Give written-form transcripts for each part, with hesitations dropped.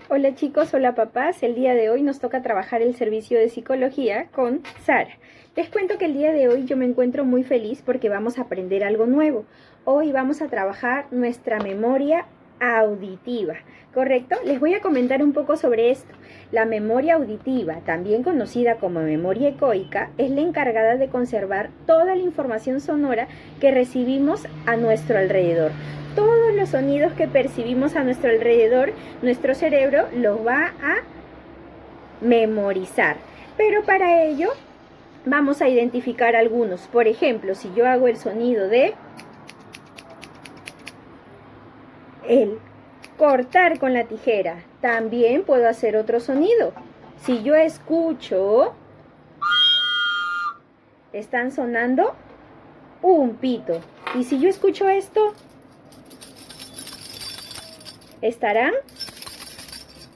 Hola chicos, hola papás. El día de hoy nos toca trabajar el servicio de psicología con Sara. Les cuento que el día de hoy yo me encuentro muy feliz porque vamos a aprender algo nuevo. Hoy vamos a trabajar nuestra memoria auditiva, ¿correcto? Les voy a comentar un poco sobre esto. La memoria auditiva, también conocida como memoria ecoica, es la encargada de conservar toda la información sonora que recibimos a nuestro alrededor. Todos los sonidos que percibimos a nuestro alrededor, nuestro cerebro los va a memorizar. Pero para ello vamos a identificar algunos. Por ejemplo, si yo hago el sonido de el cortar con la tijera, también puedo hacer otro sonido. Si yo escucho, están sonando un pito. Y si yo escucho esto, estarán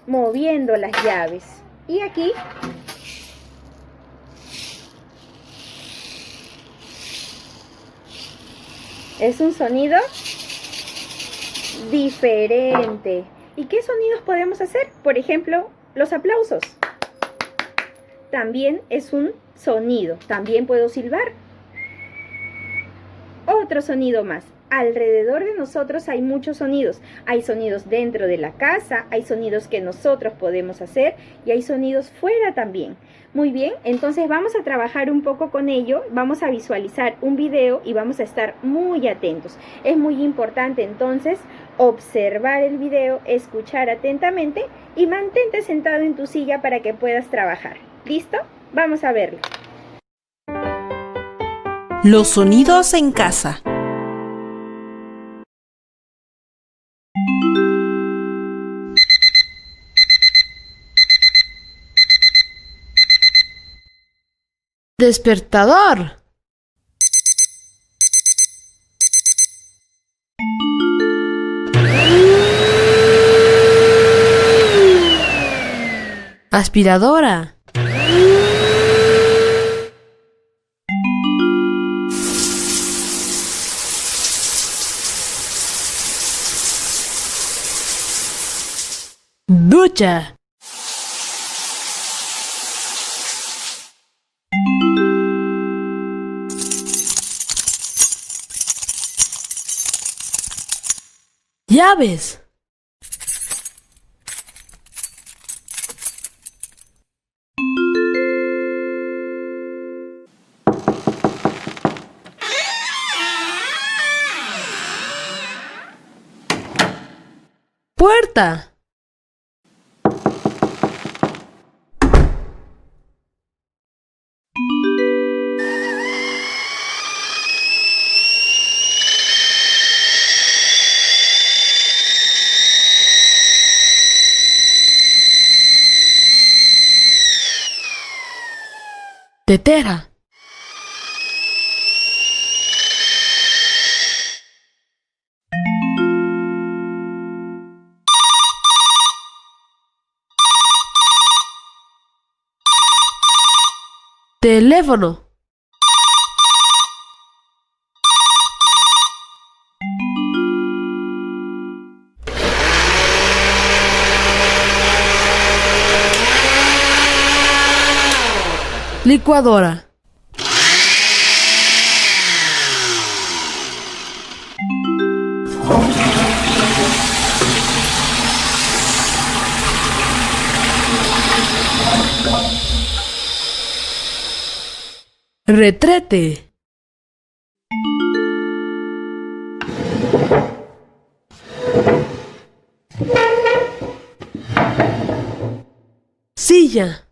moviendo las llaves. Y aquí es un sonido diferente. ¿Y qué sonidos podemos hacer? Por ejemplo, los aplausos. También es un sonido. También puedo silbar. Otro sonido más. Alrededor de nosotros hay muchos sonidos. Hay sonidos dentro de la casa, hay sonidos que nosotros podemos hacer y hay sonidos fuera también. Muy bien, entonces vamos a trabajar un poco con ello, vamos a visualizar un video y vamos a estar muy atentos. Es muy importante entonces observar el video, escuchar atentamente y mantente sentado en tu silla para que puedas trabajar. ¿Listo? Vamos a verlo. Los sonidos en casa. Despertador. Aspiradora. Ducha. Llaves. Puerta. Tetera. Teléfono. Licuadora. Retrete. Silla.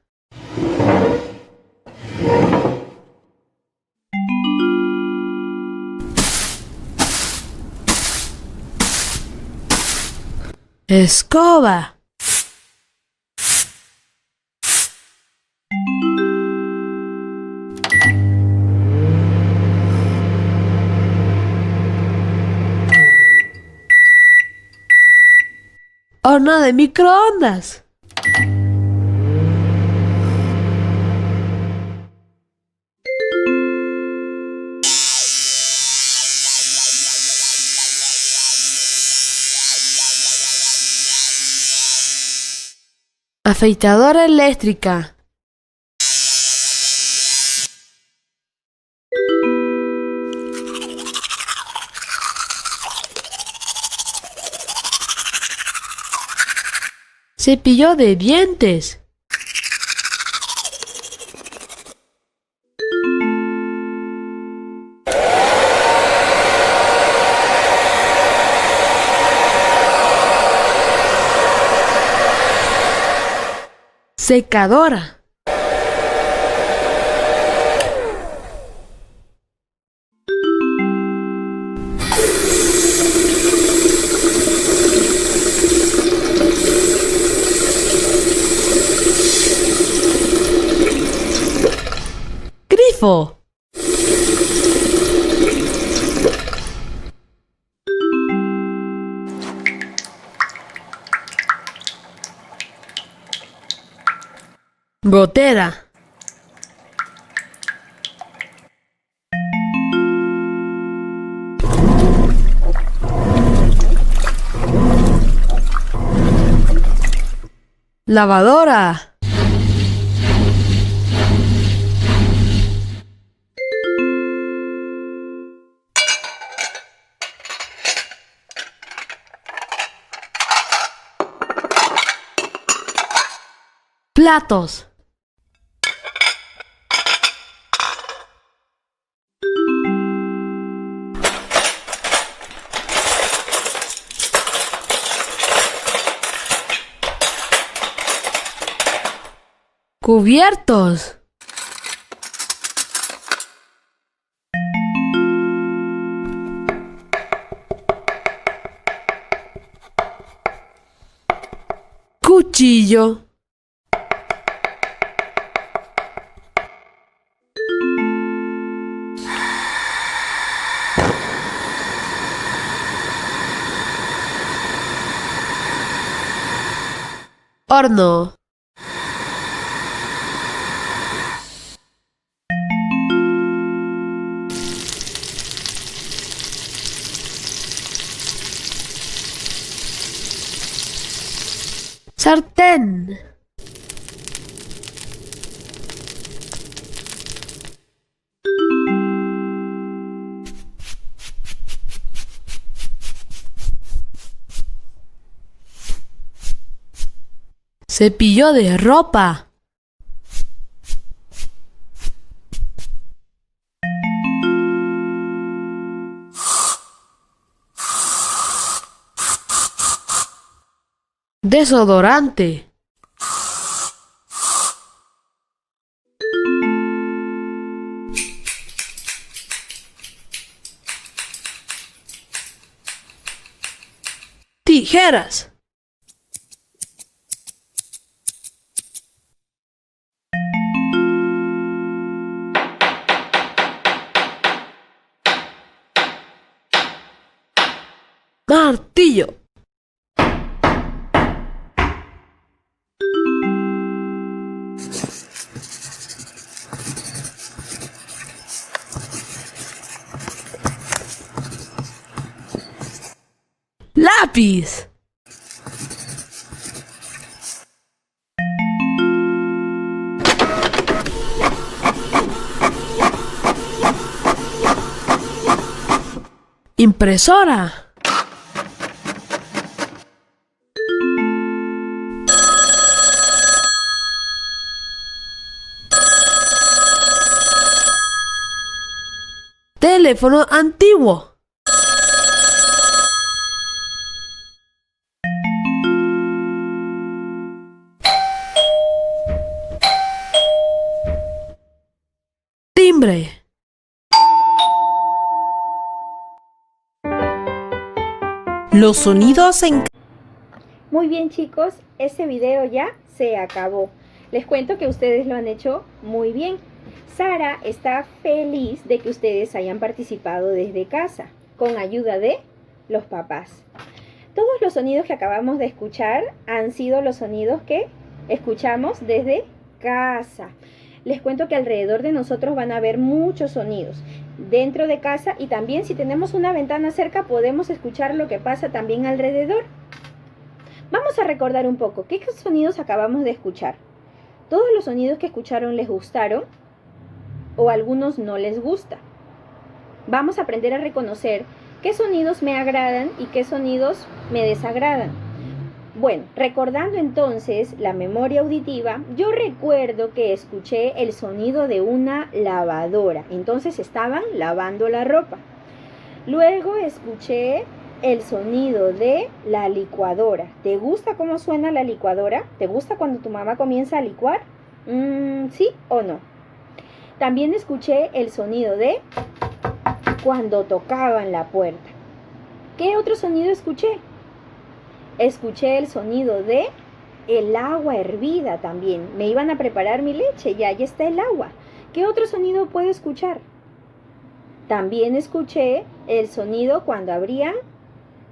Escoba. Horno de microondas. Afeitadora eléctrica. Cepillo de dientes. Secadora. Grifo. Gotera. Lavadora. Platos. Cubiertos. Cuchillo. Horno. Sartén. Cepillo de ropa. Desodorante. Tijeras. Martillo. Lápiz. Impresora. Teléfono antiguo. Timbre. Los sonidos en... Muy bien, chicos, este video ya se acabó. Les cuento que ustedes lo han hecho muy bien. Sara está feliz de que ustedes hayan participado desde casa, con ayuda de los papás. Todos los sonidos que acabamos de escuchar han sido los sonidos que escuchamos desde casa. Les cuento que alrededor de nosotros van a haber muchos sonidos dentro de casa, y también si tenemos una ventana cerca podemos escuchar lo que pasa también alrededor. Vamos a recordar un poco, ¿qué sonidos acabamos de escuchar? ¿Todos los sonidos que escucharon les gustaron o algunos no les gusta? Vamos a aprender a reconocer qué sonidos me agradan y qué sonidos me desagradan. Bueno, recordando entonces la memoria auditiva, yo recuerdo que escuché el sonido de una lavadora. Entonces estaban lavando la ropa. Luego escuché el sonido de la licuadora. ¿Te gusta cómo suena la licuadora? ¿Te gusta cuando tu mamá comienza a licuar? ¿Sí o no? También escuché el sonido de cuando tocaban la puerta. ¿Qué otro sonido escuché? Escuché el sonido de el agua hervida también. Me iban a preparar mi leche y ahí está el agua. ¿Qué otro sonido puedo escuchar? También escuché el sonido cuando abrían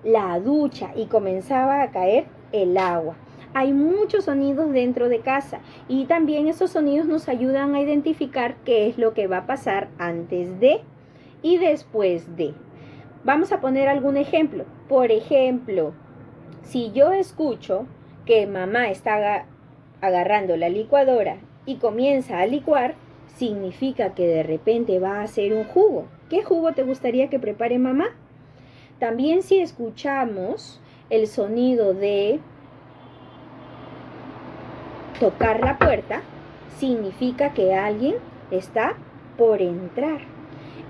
la ducha y comenzaba a caer el agua. Hay muchos sonidos dentro de casa y también esos sonidos nos ayudan a identificar qué es lo que va a pasar antes de y después de. Vamos a poner algún ejemplo. Por ejemplo, si yo escucho que mamá está agarrando la licuadora y comienza a licuar, significa que de repente va a hacer un jugo. ¿Qué jugo te gustaría que prepare mamá? También si escuchamos el sonido de tocar la puerta, significa que alguien está por entrar.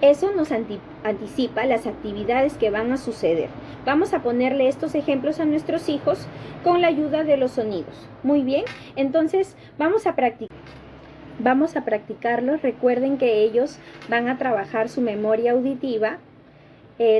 Eso nos anticipa las actividades que van a suceder. Vamos a ponerle estos ejemplos a nuestros hijos con la ayuda de los sonidos. Muy bien, entonces vamos a practicarlos. Recuerden que ellos van a trabajar su memoria auditiva.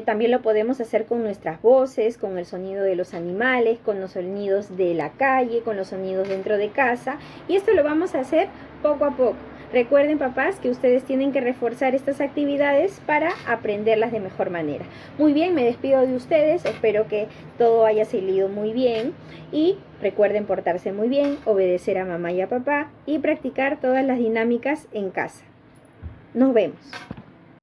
También lo podemos hacer con nuestras voces, con el sonido de los animales, con los sonidos de la calle, con los sonidos dentro de casa. Y esto lo vamos a hacer poco a poco. Recuerden, papás, que ustedes tienen que reforzar estas actividades para aprenderlas de mejor manera. Muy bien, me despido de ustedes. Espero que todo haya salido muy bien. Y recuerden portarse muy bien, obedecer a mamá y a papá y practicar todas las dinámicas en casa. Nos vemos.